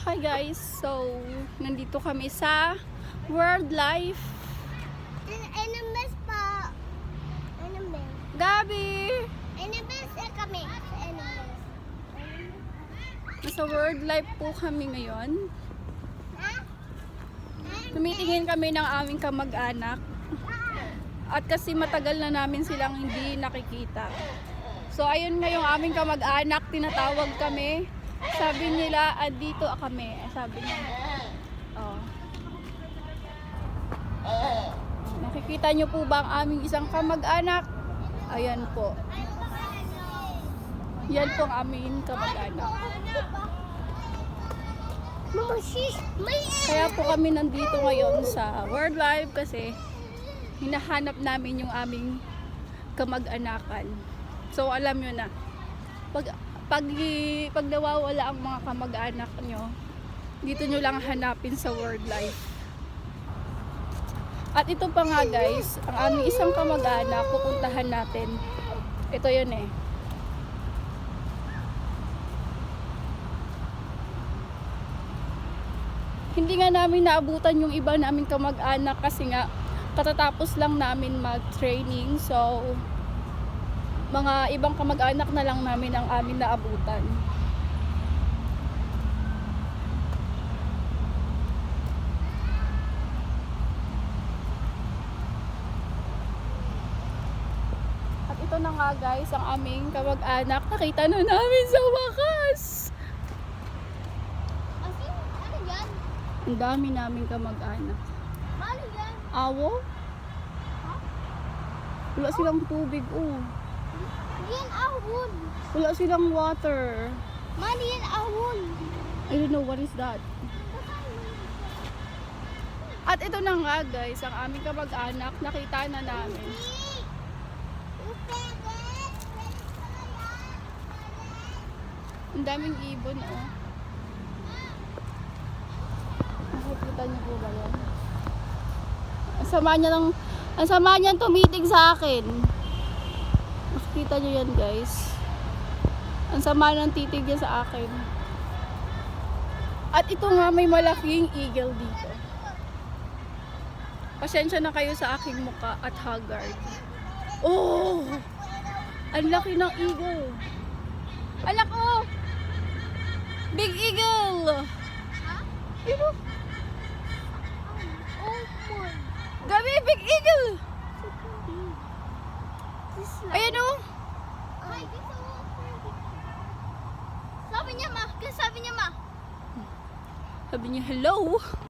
Hi guys, so nandito kami sa World Life. Animals po. Animals. Gabi! Animals na kami. Animals. Nasa World Life po kami ngayon. Ha? Tumitingin kami ng aming kamag-anak. At kasi matagal na namin silang hindi nakikita. So ayun nga yung aming kamag-anak, tinatawag kami. Sabi nila, dito kami. Sabi niya. Oh. Nakikita nyo po ba ang aming isang kamag-anak? Ayan po. Yan po ang aming kamag-anak. Mama, sheesh. Kaya po kami nandito ngayon sa World Life kasi hinahanap namin yung aming kamag-anakan. So alam nyo na, pag nawawala ang mga kamag-anak nyo, dito nyo lang hanapin sa World Life. At ito pa nga guys, ang aming isang kamag-anak, pupuntahan natin. Ito yun eh. Hindi nga namin naabutan yung iba naming kamag-anak kasi nga katatapos lang namin mag-training. So mga ibang kamag-anak na lang namin ang amin naabutan. At ito na nga guys, ang aming kamag-anak. Nakita na namin sa wakas. Ano yan? Ang dami naming kamag-anak. Ano yan? Awo? Wala silang tubig, oh. Yan ahon. Wala silang water. Mali yan ahon. I don't know what is that. At ito na nga guys, ang aming kamag-anak, nakita na namin. Ang daming ibon, oh. Nakikita niyo po ba yan? Ang sama niya tumitig sa akin. Makikita niyo yan guys. Ang sama ng titig niya sa akin. At ito nga, may malaking eagle dito. Pasensya na kayo sa aking muka at haggard. Oh! Ang laki ng eagle. Alak oh! Big eagle! Ha? Ito. Oh my. Gabi, big eagle! Ayan oh! Ay, dito. Sabi niya ma. Sabi niya ma. Sabi niya, hello!